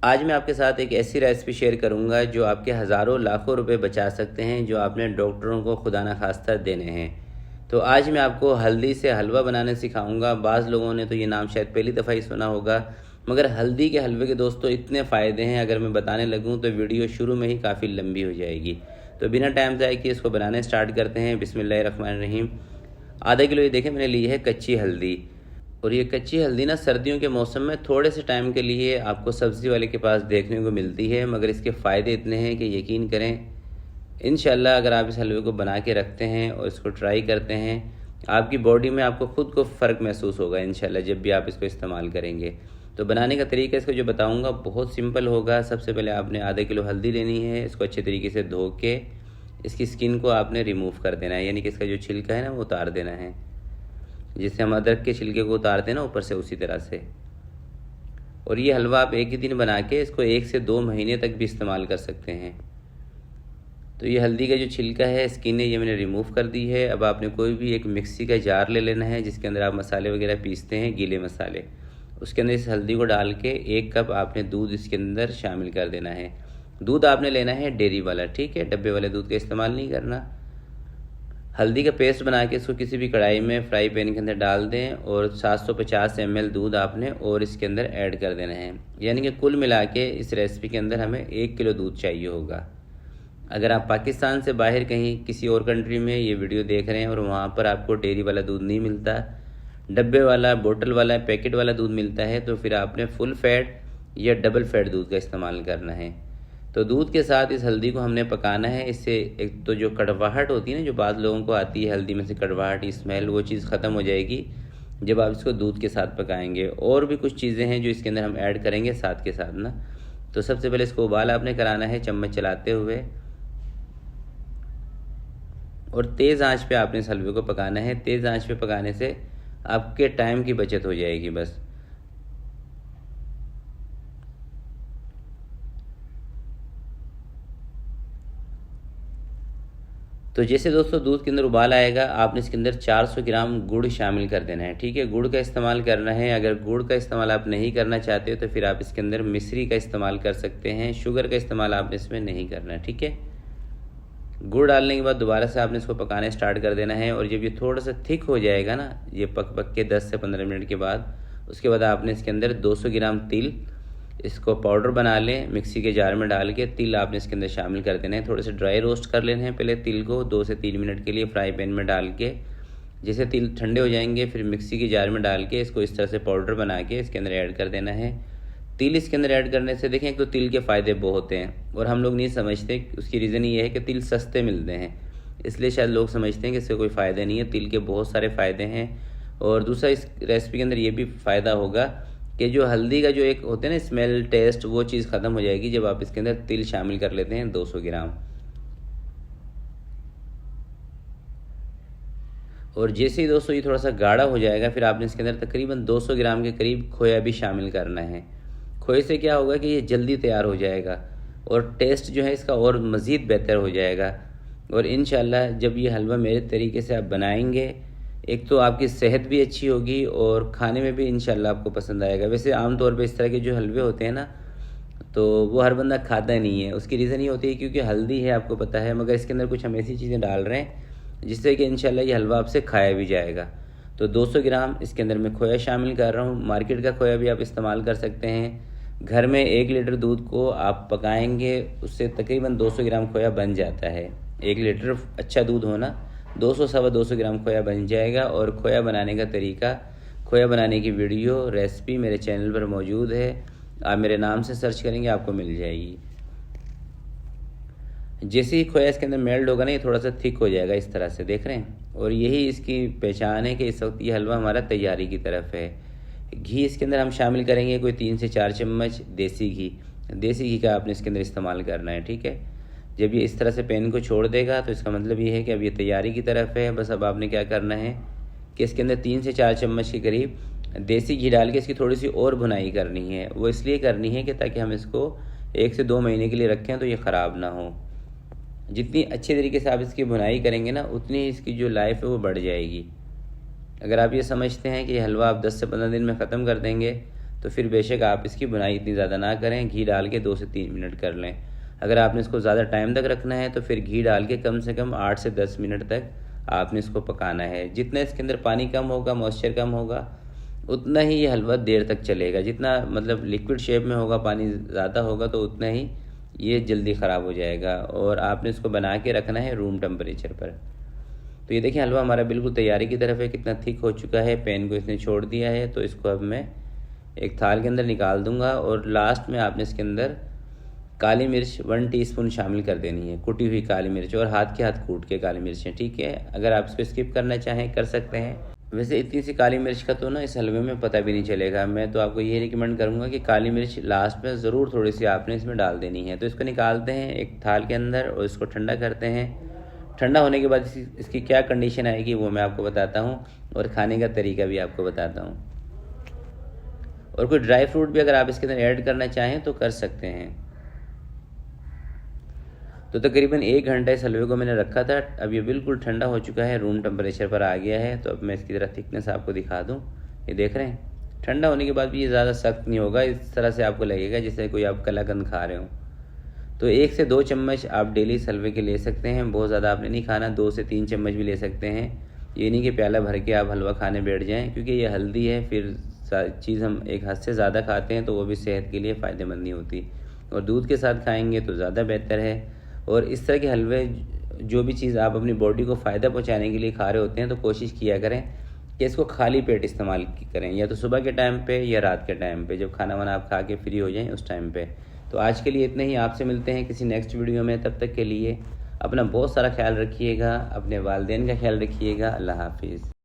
आज मैं आपके साथ एक ऐसी रेसिपी शेयर करूंगा जो आपके हज़ारों लाखों रुपए बचा सकते हैं, जो आपने डॉक्टरों को खुदा ना खास्ता देने हैं। तो आज मैं आपको हल्दी से हलवा बनाने सिखाऊंगा। बाज़ लोगों ने तो ये नाम शायद पहली दफ़ा ही सुना होगा, मगर हल्दी के हलवे के दोस्तों इतने फ़ायदे हैं, अगर मैं बताने लगूँ तो वीडियो शुरू में ही काफ़ी लंबी हो जाएगी। तो बिना टाइम ज़ाय किए इसको बनाने स्टार्ट करते हैं। बिस्मिल्लाहिर्रहमानिर्रहीम। आधा किलो ये देखें मैंने ली है कच्ची हल्दी। और ये कच्ची हल्दी ना सर्दियों के मौसम में थोड़े से टाइम के लिए आपको सब्ज़ी वाले के पास देखने को मिलती है, मगर इसके फ़ायदे इतने हैं कि यकीन करें, इंशाल्लाह अगर आप इस हलवे को बना के रखते हैं और इसको ट्राई करते हैं, आपकी बॉडी में आपको ख़ुद को फ़र्क महसूस होगा इंशाल्लाह जब भी आप इसको इस्तेमाल करेंगे। तो बनाने का तरीका इसको जो बताऊँगा बहुत सिंपल होगा। सबसे पहले आपने आधा किलो हल्दी लेनी है। इसको अच्छे तरीके से धो के इसकी स्किन को आपने रिमूव कर देना है, यानी कि इसका जो छिलका है ना वो उतार देना है, जिससे हम अदरक के छिलके को उतारते हैं ना ऊपर से, उसी तरह से। और ये हलवा आप एक ही दिन बना के इसको 1 से 2 महीने तक भी इस्तेमाल कर सकते हैं। तो ये हल्दी का जो छिलका है, स्किन है, ये मैंने रिमूव कर दी है। अब आपने कोई भी एक मिक्सी का जार ले लेना है जिसके अंदर आप मसाले वगैरह पीसते हैं, गीले मसाले। उसके अंदर इस हल्दी को डाल के 1 कप आपने दूध इसके अंदर शामिल कर देना है। दूध आपने लेना है डेयरी वाला, ठीक है, डब्बे वाले दूध का इस्तेमाल नहीं करना। हल्दी का पेस्ट बना के इसको किसी भी कढ़ाई में फ्राई पैन के अंदर डाल दें और 750 ml दूध आपने और इसके अंदर ऐड कर देना है। यानी कि कुल मिला के इस रेसिपी के अंदर हमें 1 किलो दूध चाहिए होगा। अगर आप पाकिस्तान से बाहर कहीं किसी और कंट्री में ये वीडियो देख रहे हैं और वहाँ पर आपको डेयरी वाला दूध नहीं मिलता, डब्बे वाला, बोतल वाला, पैकेट वाला दूध मिलता है, तो फिर आपने फुल फैट या डबल फैट दूध का इस्तेमाल करना है। तो दूध के साथ इस हल्दी को हमने पकाना है। इससे एक तो जो कड़वाहट होती है ना, जो बाद लोगों को आती है हल्दी में से कड़वाहट, स्मेल, वो चीज़ ख़त्म हो जाएगी जब आप इसको दूध के साथ पकाएंगे। और भी कुछ चीज़ें हैं जो इसके अंदर हम ऐड करेंगे साथ के साथ ना। तो सबसे पहले इसको उबाल आपने कराना है चम्मच चलाते हुए, और तेज़ आंच पे आपने इस हलवे को पकाना है। तेज़ आंच पे पकाने से आपके टाइम की बचत हो जाएगी बस। तो जैसे दोस्तों दूध के अंदर उबाल आएगा, आपने इसके अंदर 400 ग्राम गुड़ शामिल कर देना है, ठीक है। गुड़ का इस्तेमाल करना है। अगर गुड़ का इस्तेमाल आप नहीं करना चाहते हो तो फिर आप इसके अंदर मिश्री का इस्तेमाल कर सकते हैं। शुगर का इस्तेमाल आपने इसमें नहीं करना है, ठीक है। गुड़ डालने के बाद दोबारा से आपने इसको पकाने स्टार्ट कर देना है। और जब ये थोड़ा सा थिक हो जाएगा ना, ये पक पक के 10 से 15 मिनट के बाद, उसके बाद आपने इसके अंदर 200 ग्राम तिल, इसको पाउडर बना लें मिक्सी के जार में डाल के। तिल आपने इसके अंदर शामिल कर देना है। थोड़े से ड्राई रोस्ट कर लेने हैं पहले तिल को 2 से 3 मिनट के लिए फ्राई पैन में डाल के। जैसे तिल ठंडे हो जाएंगे फिर मिक्सी के जार में डाल के इसको इस तरह से पाउडर बना के इसके अंदर ऐड कर देना है। तिल इसके अंदर ऐड करने से देखें, एक तो तिल के फ़ायदे बहुत हैं और हम लोग नहीं समझते। उसकी रीज़न ये है कि तिल सस्ते मिलते हैं, इसलिए शायद लोग समझते हैं कि इससे कोई फ़ायदे नहीं है। तिल के बहुत सारे फ़ायदे हैं। और दूसरा, इस रेसिपी के अंदर ये भी फ़ायदा होगा कि जो हल्दी का जो एक होता है ना स्मेल, टेस्ट, वो चीज़ ख़त्म हो जाएगी जब आप इसके अंदर तिल शामिल कर लेते हैं 200 ग्राम। और जैसे ही दोस्तों ये थोड़ा सा गाढ़ा हो जाएगा, फिर आपने इसके अंदर तकरीबन 200 ग्राम के करीब खोया भी शामिल करना है। खोए से क्या होगा कि ये जल्दी तैयार हो जाएगा और टेस्ट जो है इसका और मज़ीद बेहतर हो जाएगा। और इंशाल्लाह जब ये हलवा मेरे तरीके से आप बनाएंगे, एक तो आपकी सेहत भी अच्छी होगी और खाने में भी इंशाल्लाह आपको पसंद आएगा। वैसे आम तौर पे इस तरह के जो हलवे होते हैं ना, तो वो हर बंदा खाता नहीं है। उसकी रीज़न ये होती है क्योंकि हल्दी है, आपको पता है, मगर इसके अंदर कुछ हम ऐसी चीज़ें डाल रहे हैं जिससे कि इंशाल्लाह ये हलवा आपसे खाया भी जाएगा। तो 200 ग्राम इसके अंदर मैं खोया शामिल कर रहा हूँ। मार्केट का खोया भी आप इस्तेमाल कर सकते हैं। घर में 1 लीटर दूध को आप पकाएंगे, उससे तकरीबन 200 ग्राम खोया बन जाता है। 1 लीटर अच्छा दूध होना, 200 सवा 200 ग्राम खोया बन जाएगा। और खोया बनाने का तरीका, खोया बनाने की वीडियो रेसिपी मेरे चैनल पर मौजूद है। आप मेरे नाम से सर्च करेंगे आपको मिल जाएगी। जैसे ही खोया इसके अंदर मेल्ट होगा ना, ये थोड़ा सा थिक हो जाएगा इस तरह से, देख रहे हैं। और यही इसकी पहचान है कि इस वक्त ये हलवा हमारा तैयारी की तरफ है। घी इसके अंदर हम शामिल करेंगे कोई 3 से 4 चम्मच देसी घी। देसी घी का आपने इसके अंदर इस्तेमाल करना है, ठीक है। जब ये इस तरह से पैन को छोड़ देगा तो इसका मतलब ये है कि अब ये तैयारी की तरफ है। बस अब आपने क्या करना है कि इसके अंदर 3 से 4 चम्मच के करीब देसी घी डाल के इसकी थोड़ी सी और भुनाई करनी है। वो इसलिए करनी है कि ताकि हम इसको 1 से 2 महीने के लिए रखें तो ये ख़राब ना हो। जितनी अच्छे तरीके से आप इसकी भुनाई करेंगे ना, उतनी इसकी जो लाइफ है वो बढ़ जाएगी। अगर आप ये समझते हैं कि ये हलवा आप 10 से 15 दिन में ख़त्म कर देंगे, तो फिर बेशक आप इसकी बुनाई इतनी ज़्यादा ना करें, घी डाल के 2 से 3 मिनट कर लें। अगर आपने इसको ज़्यादा टाइम तक रखना है तो फिर घी डाल के कम से कम 8 से 10 मिनट तक आपने इसको पकाना है। जितना इसके अंदर पानी कम होगा, मॉइस्चर कम होगा, उतना ही ये हलवा देर तक चलेगा। जितना मतलब लिक्विड शेप में होगा, पानी ज़्यादा होगा, तो उतना ही ये जल्दी ख़राब हो जाएगा। और आपने इसको बना के रखना है रूम टेम्परेचर पर। तो ये देखिए हलवा हमारा बिल्कुल तैयारी की तरफ है, कितना थिक हो चुका है। पैन को इसने छोड़ दिया है, तो इसको अब मैं एक थाल के अंदर निकाल दूंगा। और लास्ट में आपने इसके अंदर काली मिर्च 1 टीस्पून शामिल कर देनी है, कुटी हुई काली मिर्च, और हाथ के हाथ कूट के काली मिर्चें, ठीक है। अगर आप इसको स्किप करना चाहें कर सकते हैं। वैसे इतनी सी काली मिर्च का तो ना इस हलवे में पता भी नहीं चलेगा। मैं तो आपको ये रिकमेंड करूँगा कि काली मिर्च लास्ट में ज़रूर थोड़ी सी आपने इसमें डाल देनी है। तो इसको निकालते हैं एक थाल के अंदर और इसको ठंडा करते हैं। ठंडा होने के बाद इसकी क्या कंडीशन आएगी वो मैं आपको बताता हूँ, और खाने का तरीका भी आपको बताता हूँ। और कोई ड्राई फ्रूट भी अगर आप इसके अंदर ऐड करना चाहें तो कर सकते हैं। तो तकरीबन 1 घंटा इस हलवे को मैंने रखा था। अब ये बिल्कुल ठंडा हो चुका है, रूम टेम्परेचर पर आ गया है। तो अब मैं इसकी तरह थिकनेस आपको दिखा दूँ। ये देख रहे हैं, ठंडा होने के बाद भी ये ज़्यादा सख्त नहीं होगा। इस तरह से आपको लगेगा जैसे कोई आप कलाकंद खा रहे हो। तो 1 से 2 चम्मच आप डेली इस हलवे के ले सकते हैं। बहुत ज़्यादा आपने नहीं खाना, 2 से 3 चम्मच भी ले सकते हैं। ये नहीं कि प्याला भर के आप हलवा खाने बैठ जाएँ, क्योंकि ये हल्दी है। फिर चीज़ हम एक हद से ज़्यादा खाते हैं तो वो भी सेहत के लिए फ़ायदेमंद नहीं होती। और दूध के साथ खाएँगे तो ज़्यादा बेहतर है। और इस तरह के हलवे, जो भी चीज़ आप अपनी बॉडी को फ़ायदा पहुंचाने के लिए खा रहे होते हैं, तो कोशिश किया करें कि इसको खाली पेट इस्तेमाल करें, या तो सुबह के टाइम पे या रात के टाइम पे, जब खाना वाना आप खा के फ्री हो जाएं उस टाइम पे। तो आज के लिए इतने ही। आपसे मिलते हैं किसी नेक्स्ट वीडियो में। तब तक के लिए अपना बहुत सारा ख्याल रखिएगा, अपने वालिदैन का ख्याल रखिएगा। अल्लाह हाफिज़।